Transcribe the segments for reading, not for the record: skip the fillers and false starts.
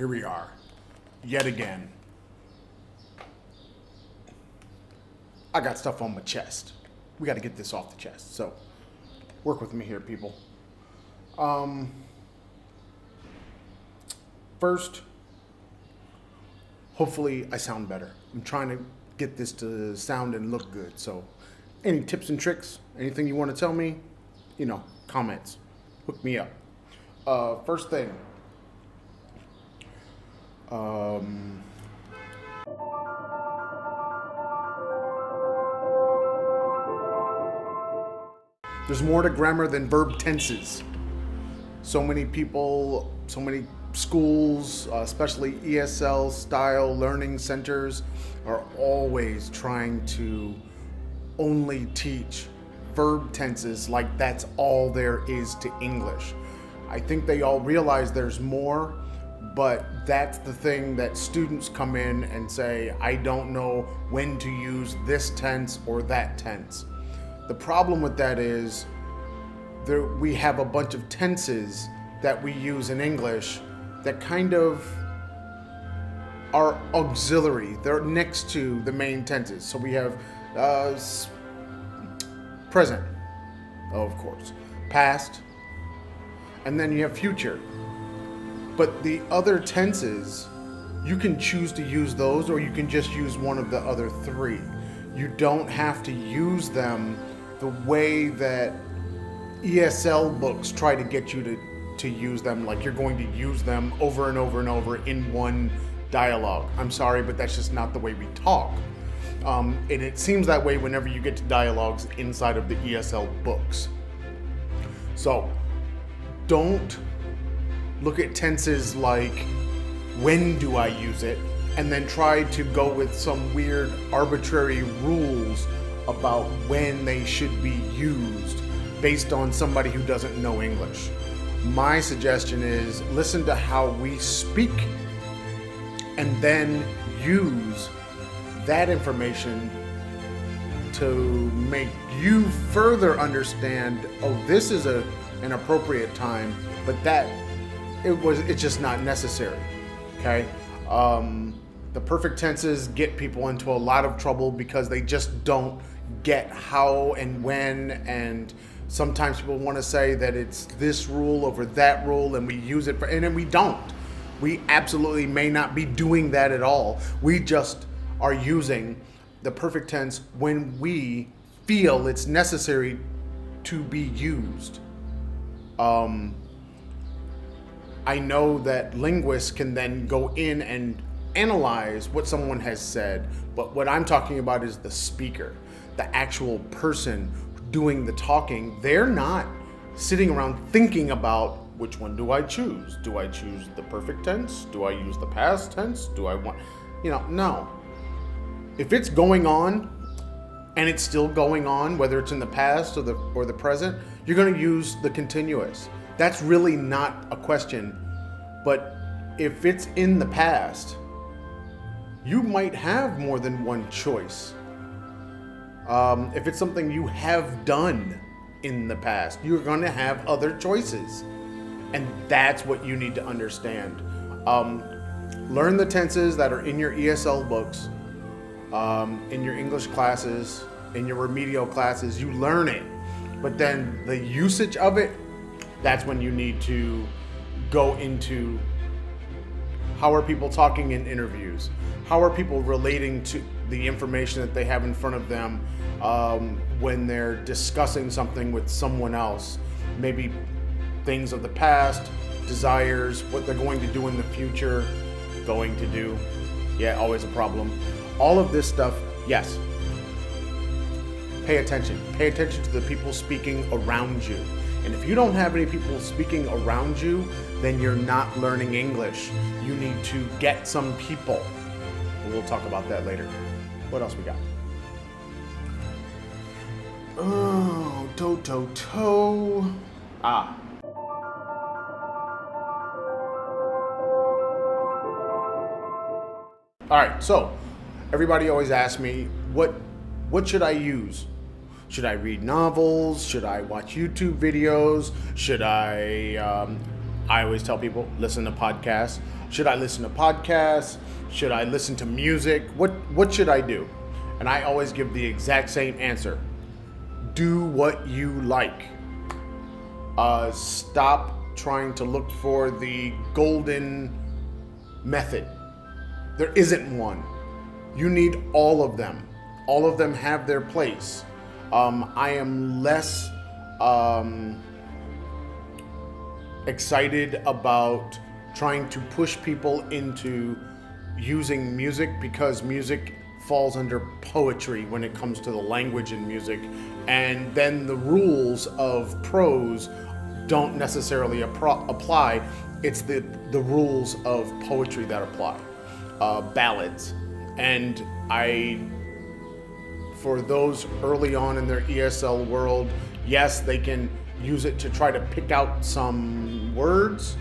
Here we are, yet again. I got stuff on my chest. We got to get this off the chest. So, work with me here, people. First, hopefully I sound better. I'm trying to get this to sound and look good. So, any tips and tricks, anything you want to tell me, comments, hook me up. First thing, there's more to grammar than verb tenses. So many people, so many schools, especially ESL style learning centers, are always trying to only teach verb tenses like that's all there is to English. I think they all realize there's more, but that's the thing that students come in and say, I don't know when to use this tense or that tense. The problem with that is we have a bunch of tenses that we use in English that kind of are auxiliary. They're next to the main tenses. So we have present, of course, past, and then you have future. But the other tenses, you can choose to use those, or you can just use one of the other three. You don't have to use them the way that ESL books try to get you to use them, like you're going to use them over and over and over in one dialogue. I'm sorry, but that's just not the way we talk. And it seems that way whenever you get to dialogues inside of the ESL books. So don't look at tenses like, when do I use it? And then try to go with some weird arbitrary rules about when they should be used based on somebody who doesn't know English. My suggestion is listen to how we speak and then use that information to make you further understand, oh, this is an appropriate time, but it's just not necessary. Okay? The perfect tenses get people into a lot of trouble because they just don't get how and when, and sometimes people want to say that it's this rule over that rule and we use it and then we don't. We absolutely may not be doing that at all. We just are using the perfect tense when we feel it's necessary to be used. I know that linguists can then go in and analyze what someone has said, but what I'm talking about is the speaker, the actual person doing the talking. They're not sitting around thinking about, which one do I choose? Do I choose the perfect tense? Do I use the past tense? Do I want, no. If it's going on and it's still going on, whether it's in the past or the present, you're going to use the continuous. That's really not a question. But if it's in the past, you might have more than one choice. If it's something you have done in the past, you're going to have other choices. And that's what you need to understand. Learn the tenses that are in your ESL books, in your English classes, in your remedial classes. You learn it. But then the usage of it, that's when you need to go into how are people talking in interviews? How are people relating to the information that they have in front of them when they're discussing something with someone else? Maybe things of the past, desires, what they're going to do in the future, going to do. Yeah, always a problem. All of this stuff, yes. Pay attention. Pay attention to the people speaking around you. And if you don't have any people speaking around you, then you're not learning English. You need to get some people. We'll talk about that later. What else we got? Oh, toe. All right, so everybody always asks me, what should I use? Should I read novels? Should I watch YouTube videos? Should I always tell people, listen to podcasts. Should I listen to podcasts? Should I listen to music? What should I do? And I always give the exact same answer. Do what you like. Stop trying to look for the golden method. There isn't one. You need all of them. All of them have their place. I am less excited about trying to push people into using music, because music falls under poetry when it comes to the language in music, and then the rules of prose don't necessarily apply. It's the rules of poetry that apply. Ballads. And for those early on in their ESL world, yes, they can use it to try to pick out some words,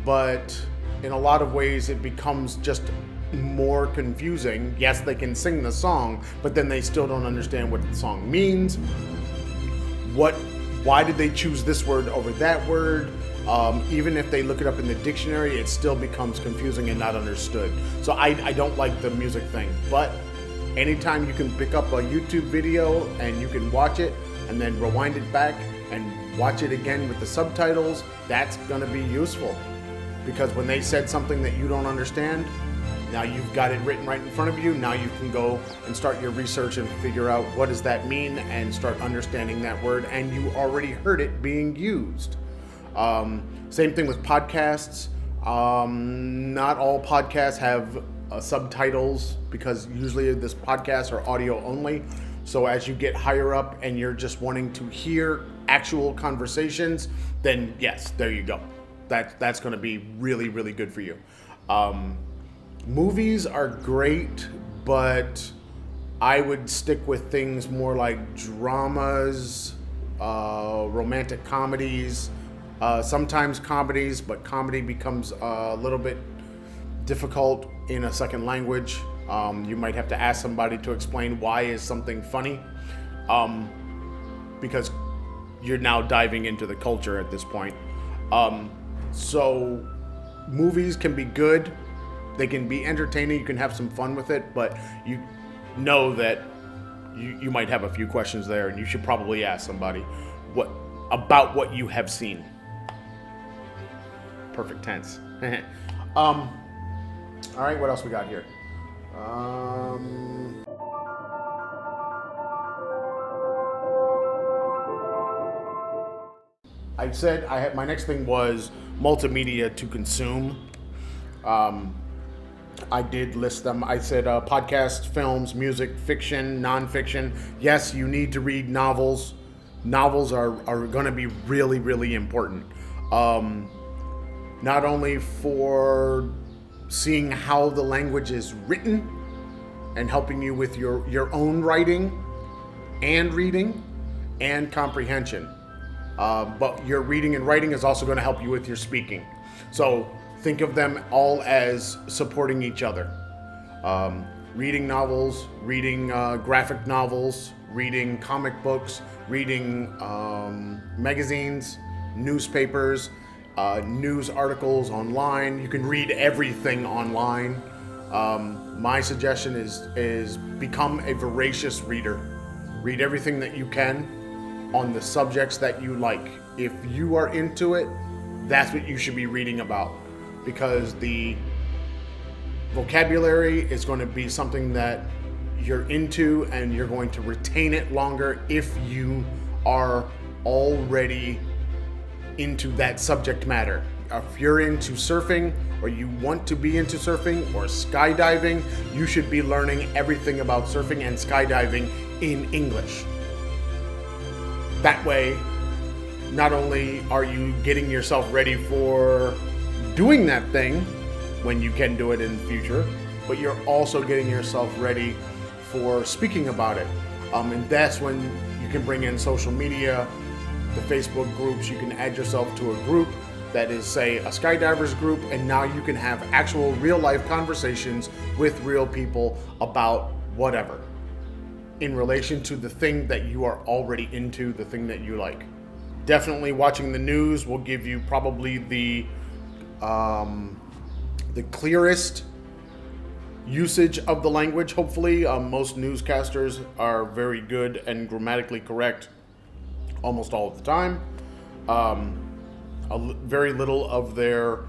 but in a lot of ways it becomes just more confusing. Yes, they can sing the song, but then they still don't understand what the song means. Why did they choose this word over that word? Even if they look it up in the dictionary, it still becomes confusing and not understood. So I don't like the music thing, but anytime you can pick up a YouTube video and you can watch it and then rewind it back and watch it again with the subtitles, that's gonna be useful. Because when they said something that you don't understand, now you've got it written right in front of you. Now you can go and start your research and figure out what does that mean and start understanding that word, and you already heard it being used. Same thing with podcasts. Not all podcasts have subtitles, because usually this podcasts are audio only. So as you get higher up and you're just wanting to hear actual conversations, then yes, there you go. That's going to be really, really good for you. Movies are great, but I would stick with things more like dramas, romantic comedies, sometimes comedies, but comedy becomes a little bit difficult in a second language. You might have to ask somebody to explain why is something funny, because you're now diving into the culture at this point. So movies can be good. They can be entertaining. You can have some fun with it, but you know that you might have a few questions there, and you should probably ask somebody about what you have seen. Perfect tense. All right, what else we got here? I said my next thing was multimedia to consume. I did list them. I said podcast, films, music, fiction, nonfiction. Yes, you need to read novels. Novels are going to be really, really important. Not only for seeing how the language is written and helping you with your own writing and reading and comprehension, but your reading and writing is also going to help you with your speaking. So think of them all as supporting each other. Reading novels, reading graphic novels, reading comic books, reading magazines, newspapers, news articles online. You can read everything online. My suggestion is become a voracious reader. Read everything that you can on the subjects that you like. If you are into it, that's what you should be reading about, because the vocabulary is going to be something that you're into, and you're going to retain it longer if you are already into that subject matter. If you're into surfing, or you want to be into surfing or skydiving, you should be learning everything about surfing and skydiving in English. That way, not only are you getting yourself ready for doing that thing when you can do it in the future, but you're also getting yourself ready for speaking about it. And that's when you can bring in social media, the Facebook groups. You can add yourself to a group that is, say, a skydivers group, and now you can have actual real life conversations with real people about whatever in relation to the thing that you are already into, the thing that you like. Definitely watching the news will give you probably the the clearest usage of the language, hopefully. Most newscasters are very good and grammatically correct almost all of the time. Very little of their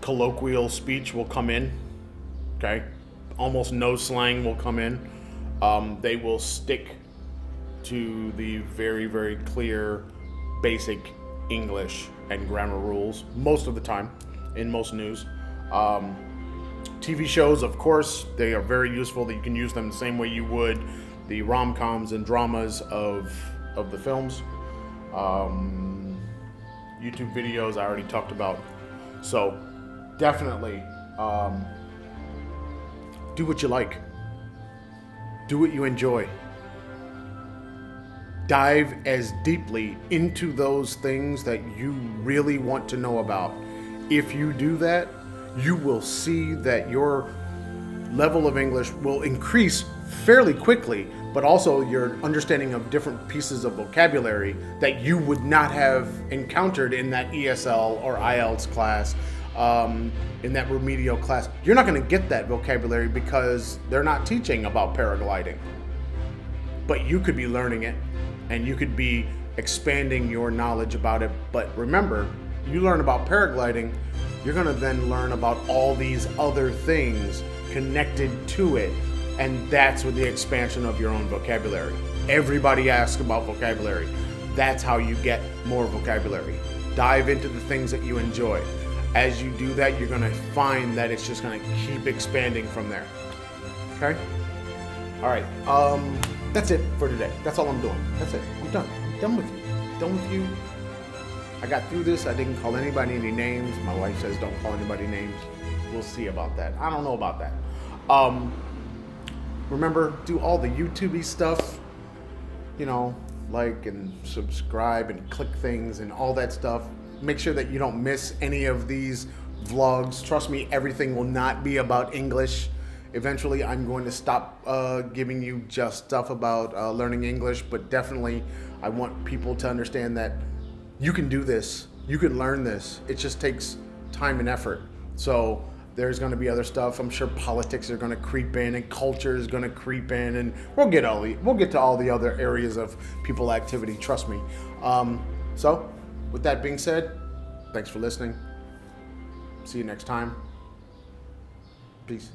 colloquial speech will come in. Okay? Almost no slang will come in. They will stick to the very, very clear, basic English and grammar rules most of the time in most news. TV shows, of course, they are very useful. That you can use them the same way you would the rom-coms and dramas of the films. YouTube videos I already talked about. So definitely do what you like. Do what you enjoy. Dive as deeply into those things that you really want to know about. If you do that, you will see that your level of English will increase fairly quickly, but also your understanding of different pieces of vocabulary that you would not have encountered in that ESL or IELTS class, in that remedial class. You're not going to get that vocabulary because they're not teaching about paragliding. But you could be learning it, and you could be expanding your knowledge about it. But remember, you learn about paragliding, you're going to then learn about all these other things connected to it. And that's with the expansion of your own vocabulary. Everybody asks about vocabulary. That's how you get more vocabulary. Dive into the things that you enjoy. As you do that, you're going to find that it's just going to keep expanding from there. Okay? All right. That's it for today. That's all I'm doing. That's it. I'm done. I'm done with you. Done with you. I got through this. I didn't call anybody any names. My wife says don't call anybody names. We'll see about that. I don't know about that. Remember, do all the YouTube-y stuff. You know, like and subscribe and click things and all that stuff. Make sure that you don't miss any of these vlogs. Trust me, everything will not be about English. Eventually, I'm going to stop giving you just stuff about learning English, but definitely I want people to understand that you can do this. You can learn this. It just takes time and effort. So there's going to be other stuff. I'm sure politics are going to creep in and culture is going to creep in, and we'll get to all the other areas of people activity. Trust me. So with that being said, thanks for listening. See you next time. Peace.